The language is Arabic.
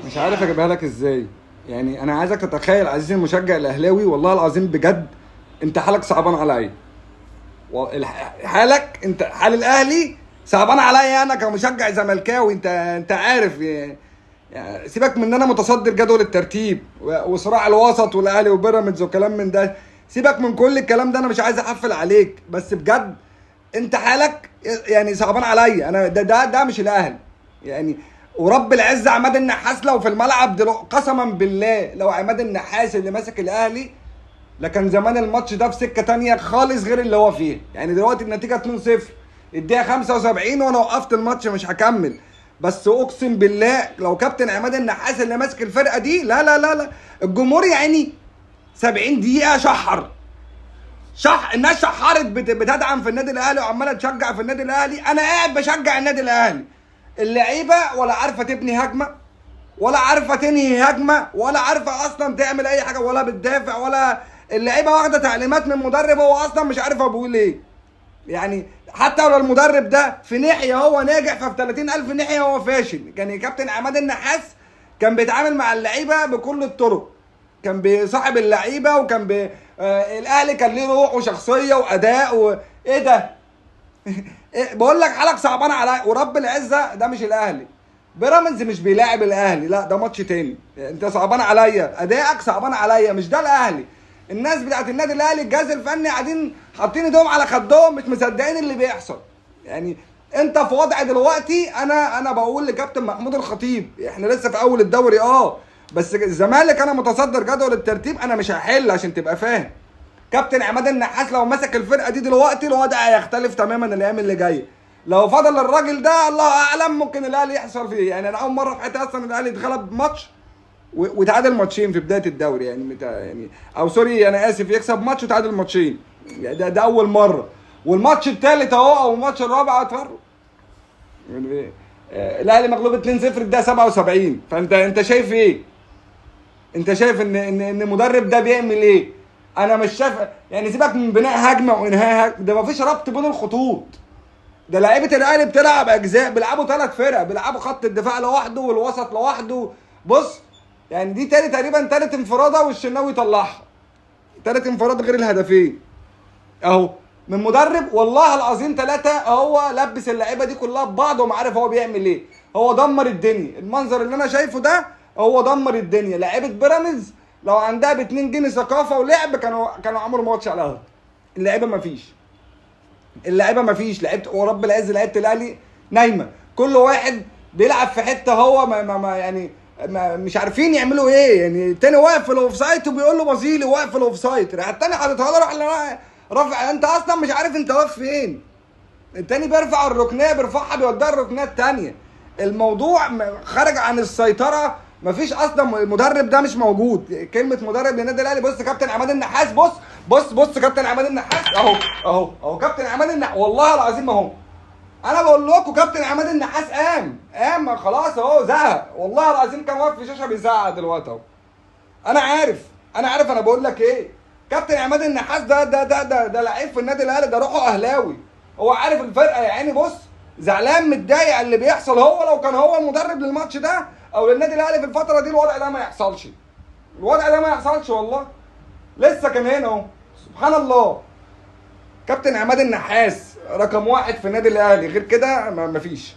مش عارف اجيبها لك ازاي. يعني انا عايزك تتخيل عزيزي المشجع الاهلاوي، والله العظيم بجد انت حالك صعبان عليا. حالك انت، حال الاهلي صعبان عليا انا كمشجع زملكاوي. انت عارف يعني سيبك من ان انا متصدر جدول الترتيب وصراع الوسط والاهلي وبيراميدز وكلام من ده، سيبك من كل الكلام ده، انا مش عايز احفل عليك، بس بجد انت حالك يعني صعبان عليا انا. ده مش الاهلي يعني. ورب العزه عماد النحاس لو في الملعب دلوقتي قسما بالله، لو عماد النحاس اللي ماسك الاهلي لكن زمان الماتش ده في سكه تانية خالص غير اللي هو فيه. يعني دلوقتي النتيجه 2-0 الدقيقه 75 وانا وقفت الماتش مش هكمل. بس اقسم بالله لو كابتن عماد النحاس اللي ماسك الفرقه دي، لا لا لا لا، الجمهور يعني 70 دقيقه الناس شحرت بتدعم في النادي الاهلي وعماله تشجع في النادي الاهلي. انا قاعد بشجع النادي الاهلي، اللعيبه ولا عارفه تبني هجمه ولا عارفه تنهي هجمه ولا عارفه اصلا تعمل اي حاجه ولا بتدافع، ولا اللعيبه واخده تعليمات من مدرب هو اصلا مش عارف ابوه ليه. يعني حتى لو المدرب ده في ناحيه هو ناجح، ففي 30,000 ناحيه هو فاشل. كان كابتن عماد النحاس كان بيتعامل مع اللعيبه بكل الطرق، كان بيصاحب اللعيبه وكان الاهلي كان ليه روح وشخصيه واداء ايه ده. بقول لك حالك صعبان عليا ورب العزه ده مش الاهلي. بيراميدز مش بيلاعب الاهلي، لا ده ماتش تاني. انت صعبان عليا، ادائك صعبان عليا، مش ده الاهلي. الناس بتاعت النادي الاهلي الجهاز الفني قاعدين حاطين ايدهم على خدهم مش مصدقين اللي بيحصل. يعني انت في وضع دلوقتي، انا بقول لكابتن محمود الخطيب احنا لسه في اول الدوري بس الزمالك انا متصدر جدول الترتيب، انا مش هحل عشان تبقى فاهم. كابتن عماد النحاس لو مسك الفرقه دي دلوقتي الوضع هيختلف تماما الايام اللي جايه. لو فضل الراجل ده الله اعلم ممكن الاهلي يحصل فيه. يعني انا اول مره في حياتي اصلا الاهلي اتغلب ماتش وتعادل ماتشين في بدايه الدوري. يعني او سوري انا اسف، يكسب ماتش وتعادل ماتشين. يعني ده اول مره. والماتش الثالث او الماتش الرابع اتفرج يعني الاهلي مغلوب 2-0 الدقيقه 77. فانت شايف ايه؟ انت شايف ان المدرب ده بيعمل ايه؟ انا مش شايف. يعني سيبك من بناء هجمه وانهاء هجمه، ده مفيش ربط بين الخطوط. ده لعيبه الاهلي بتلعب اجزاء، بيلعبوا 3 فرق، بيلعبوا خط الدفاع لوحده والوسط لوحده. بص يعني دي تقريبا تالت انفراده والشناوي طلعها. تالت انفراد غير الهدفين اهو من مدرب والله العظيم 3. هو لبس اللعيبه دي كلها ببعض وما عارف هو بيعمل ايه. هو دمر الدنيا. المنظر اللي انا شايفه ده هو دمر الدنيا. لعيبه بيراميدز لو عندها ب2 جنيه ثقافه ولعب كانوا عملوا ماتش على الارض. اللعيبه مفيش لعيبه ورب العز لعيبه الاهلي نايمه. كل واحد بيلعب في حته هو ما يعني ما مش عارفين يعملوا ايه. يعني التاني واقف في الاوفسايد وبيقول له بازيلي واقف في الاوفسايد، راح التاني حاططها له راح رافع. انت اصلا مش عارف انت واقف فين. التاني بيرفع الركنيه بيرفعها بيوديها الركنيه التانيه. الموضوع خرج عن السيطره. مفيش اصلا المدرب ده مش موجود. كلمه مدرب للنادي الاهلي، بص كابتن عماد النحاس، بص كابتن عماد النحاس اهو كابتن عماد النحاس والله العظيم اهو. انا بقول لكم كابتن عماد النحاس قام خلاص اهو زهق. والله العظيم كان واقف في شاشه بيزعق دلوقتي اهو. انا عارف انا بقول لك ايه. كابتن عماد النحاس ده لعيب في النادي الاهلي، ده روحه اهلاوي. هو عارف الفرقه يا عيني. بص زعلان متضايق على اللي بيحصل. هو لو كان هو المدرب للماتش ده او للنادي الاهلي في الفتره دي الوضع ده ما يحصلش. والله لسه كان هنا اهو. سبحان الله. كابتن عماد النحاس رقم 1 في النادي الاهلي، غير كده مفيش.